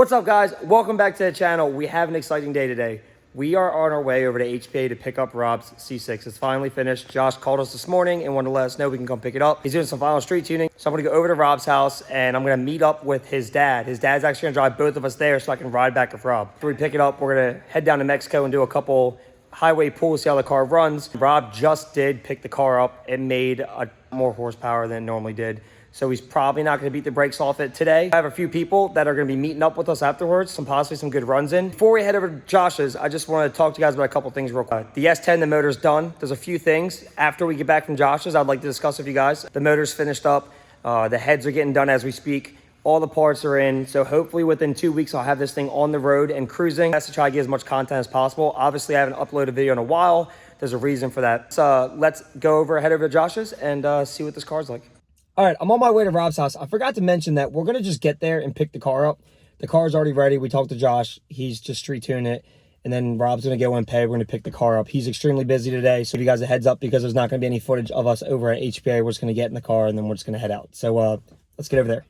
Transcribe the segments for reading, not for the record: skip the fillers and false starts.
What's up, guys? Welcome back to the channel. We have an exciting day today. We are on our way over to HPA to pick up Rob's C6. It's finally finished. Josh called us this morning and wanted to let us know we can come pick it up. He's doing some final street tuning. So I'm gonna go over to Rob's house and I'm gonna meet up with his dad. His dad's actually gonna drive both of us there so I can ride back with Rob. After we pick it up, we're gonna head down to Mexico and do a couple highway pulls, see how the car runs. Rob just did pick the car up. It made a more horsepower than it normally did. So he's probably not going to beat the brakes off it today. I have a few people that are going to be meeting up with us afterwards, possibly some good runs in. Before we head over to Josh's, I just want to talk to you guys about a couple things real quick. The S10, the motor's done. There's a few things after we get back from Josh's I'd like to discuss with you guys. The motor's finished up. The heads are getting done as we speak. All the parts are in. So hopefully within 2 weeks, I'll have this thing on the road and cruising. That's to try to get as much content as possible. Obviously, I haven't uploaded a video in a while. There's a reason for that. So let's go head over to Josh's and see what this car's like. All right, I'm on my way to Rob's house. I forgot to mention that we're going to just get there and pick the car up. The car's already ready. We talked to Josh. He's just street tuning it. And then Rob's going to go and pay. We're going to pick the car up. He's extremely busy today. So give you guys a heads up because there's not going to be any footage of us over at HPA. We're just going to get in the car and then we're just going to head out. So let's get over there.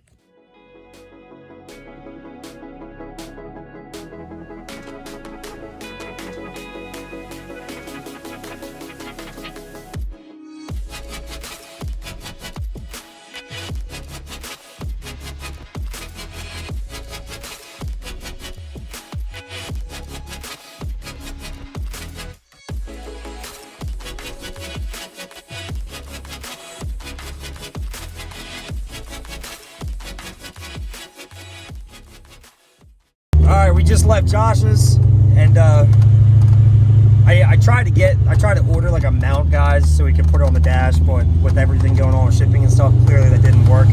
All right, we just left Josh's, and I tried to order like a mount, guys, so we could put it on the dash, but with everything going on with shipping and stuff, clearly that didn't work.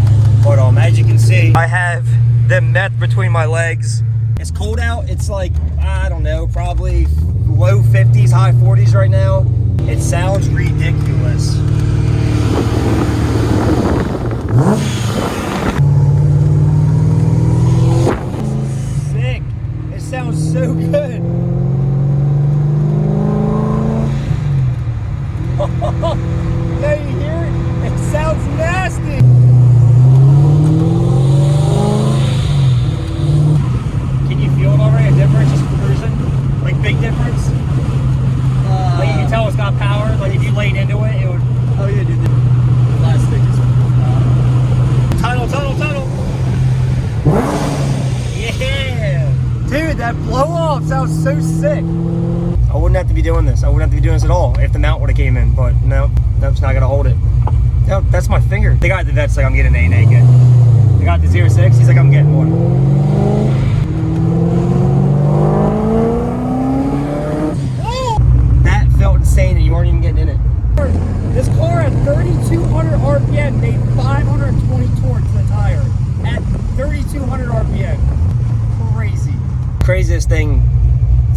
But as you can see, I have the meth between my legs. It's cold out. It's like, I don't know, probably low 50s, high 40s right now. It sounds ridiculous. Sounds so good. Now you hear it? It sounds nasty. Can you feel it already? A difference just cruising? Like big difference? Like you can tell it's got power. Like if you laid into it, it would. Oh yeah, dude. The plastic is. Tunnel. Yeah. Dude, that blow off sounds so sick. I wouldn't have to be doing this. I wouldn't have to be doing this at all if the mount would have came in, but nope, it's not gonna hold it. No, that's my finger. The guy at the vet's like, I'm getting an A naked. The guy at the 06, he's like, I'm getting one. Oh! That felt insane and you weren't even getting in it. This car at 3,200 RPM made 520 torque to the tire at 3,200 RPM. Crazy. Craziest thing,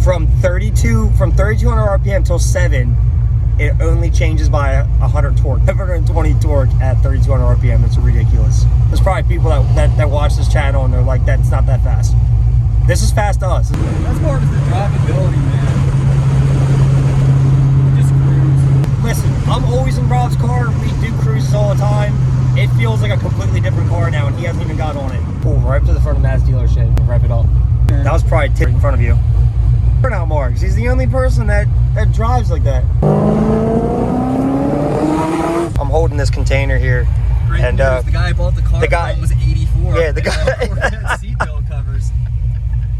from 3,200 RPM till 7, it only changes by 100 torque. 720 torque at 3,200 RPM. It's ridiculous. There's probably people that watch this channel and they're like, that's not that fast. This is fast to us. That's part of the drivability, man. Just cruise. Listen, I'm always in Rob's car. We do cruises all the time. It feels like a completely different car now and he hasn't even got on it. Pull right up to the front of Matt's dealership and rev it up. That was probably tip in front of you. Burnout marks. He's the only person that drives like that. I'm holding this container here. Great and news. The guy I bought the car from was 84. Yeah, the guy had seatbelt covers.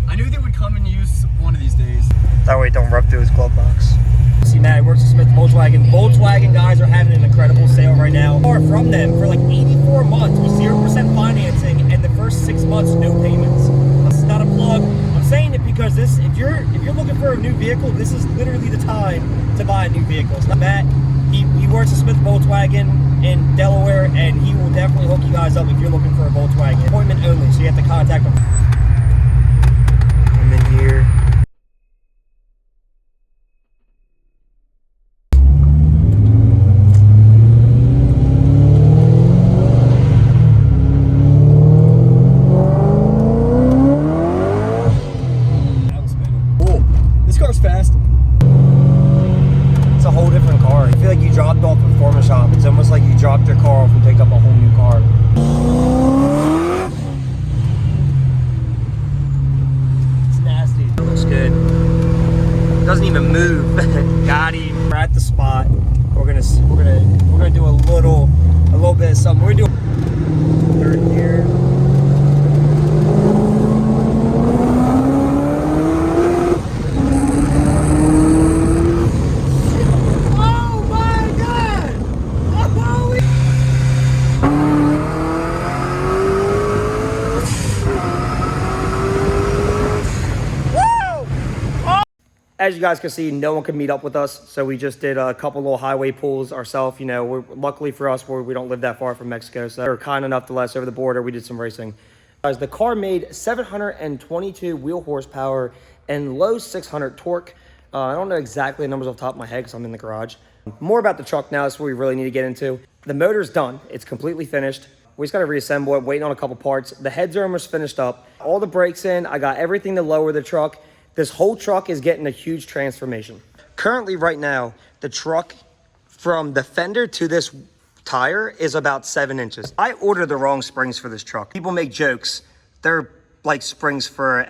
I knew they would come in use one of these days. That way it don't rub through his glove box. See, Matt works at Smith Volkswagen. Volkswagen guys are having an incredible sale right now. Or from them for like 84 months with 0% financing and the first 6 months no payments. This is not a plug. I'm saying it because this, if you're looking for a new vehicle, this is literally the time to buy a new vehicle. It's not Matt. He works at Smith Volkswagen in Delaware, and he will definitely hook you guys up if you're looking for a Volkswagen. Appointment only, so you have to contact him. And then here. Fast. It's a whole different car. I feel like you dropped off a performance shop. It's almost like you dropped your car off and picked up a whole new car. doesn't even move. Got him. We're at the spot. We're gonna do a little bit of something. We're gonna do third gear. As you guys can see, no one could meet up with us, so we just did a couple little highway pulls ourselves. You know, luckily for us, we don't live that far from Mexico, so they're kind enough to let us over the border. We did some racing. Guys, the car made 722 wheel horsepower and low 600 torque. I don't know exactly the numbers off the top of my head because I'm in the garage. More about the truck now, that's what we really need to get into. The motor's done. It's completely finished. We just got to reassemble it, waiting on a couple parts. The heads are almost finished up. All the brakes in. I got everything to lower the truck. This whole truck is getting a huge transformation. Currently, right now, the truck from the fender to this tire is about 7 inches. I ordered the wrong springs for this truck. People make jokes. They're like springs for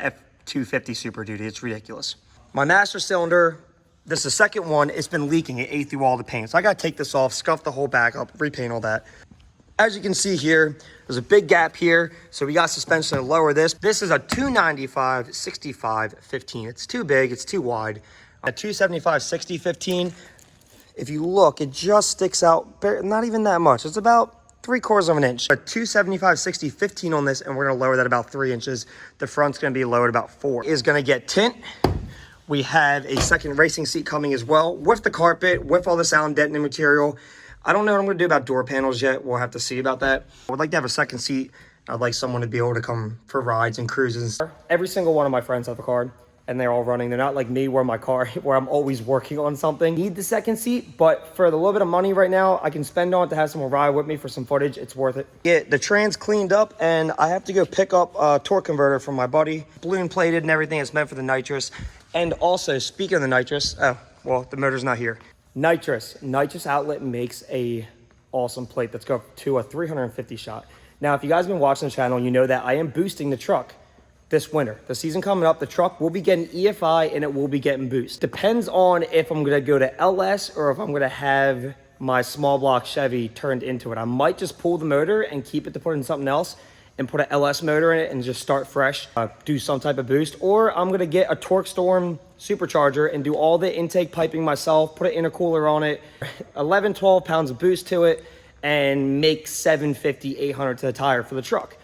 F250 Super Duty. It's ridiculous. My master cylinder, this is the second one. It's been leaking. It ate through all the paint. So I got to take this off, scuff the whole back up, repaint all that. As you can see here, there's a big gap here, so we got suspension to lower this. This is a 295 65 15. It's too big, it's too wide. A 275 60 15, if you look, it just sticks out, not even that much. It's about 3/4 of an inch. A 275 60 15 on this, and we're gonna lower that about 3 inches. The front's gonna be lowered about 4. Is gonna get tint. We have a second racing seat coming as well, with the carpet, with all the sound deadening material. I don't know what I'm going to do about door panels yet. We'll have to see about that. I would like to have a second seat. I'd like someone to be able to come for rides and cruises. Every single one of my friends have a car, and they're all running. They're not like me where my car, where I'm always working on something. Need the second seat, but for the little bit of money right now I can spend on it to have someone ride with me for some footage, it's worth it. Get the trans cleaned up, and I have to go pick up a torque converter from my buddy. Balloon plated and everything. It's meant for the nitrous. And also, speaking of the nitrous, oh, well, the motor's not here. Nitrous outlet makes a awesome plate that's go to a 350 shot. Now, if you guys have been watching the channel, you know that I am boosting the truck this winter. The season coming up, the truck will be getting EFI and it will be getting boost. Depends on if I'm gonna go to LS or if I'm gonna have my small block Chevy turned into it. I might just pull the motor and keep it to put in something else and put an LS motor in it and just start fresh, do some type of boost. Or I'm gonna get a Torque Storm supercharger and do all the intake piping myself, put an intercooler on it, 11, 12 pounds of boost to it, and make 750, 800 to the tire for the truck.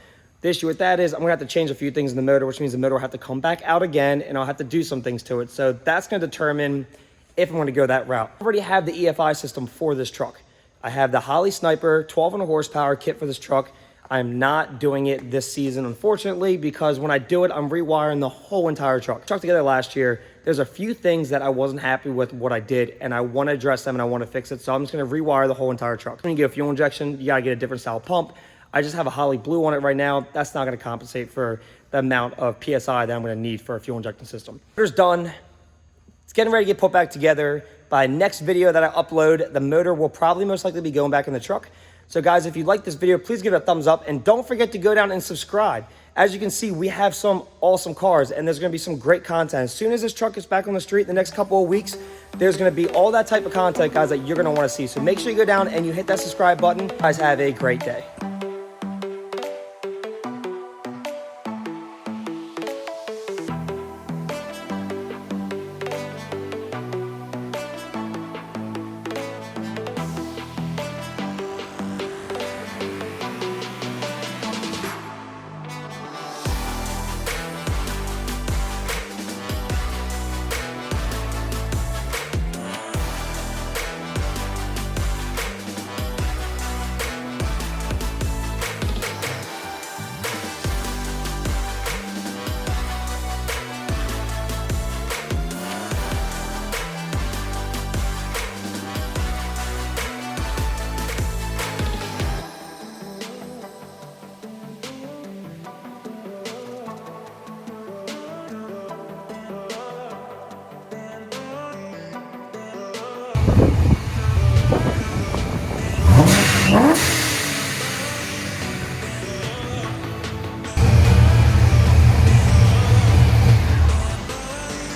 The issue with that is I'm gonna have to change a few things in the motor, which means the motor will have to come back out again and I'll have to do some things to it. So that's gonna determine if I'm gonna go that route. I already have the EFI system for this truck. I have the Holley Sniper 1200 horsepower kit for this truck. I'm not doing it this season, unfortunately, because when I do it, I'm rewiring the whole entire truck. Truck together last year, there's a few things that I wasn't happy with what I did, and I want to address them and I want to fix it. So I'm just going to rewire the whole entire truck. When you get a fuel injection, you got to get a different style pump. I just have a Holley Blue on it right now. That's not going to compensate for the amount of PSI that I'm going to need for a fuel injection system. Motor's done. It's getting ready to get put back together. By next video that I upload, the motor will probably most likely be going back in the truck. So guys, if you like this video, please give it a thumbs up and don't forget to go down and subscribe. As you can see, we have some awesome cars and there's gonna be some great content. As soon as this truck is back on the street in the next couple of weeks, there's gonna be all that type of content, guys, that you're gonna wanna see. So make sure you go down and you hit that subscribe button. Guys, have a great day. Huh?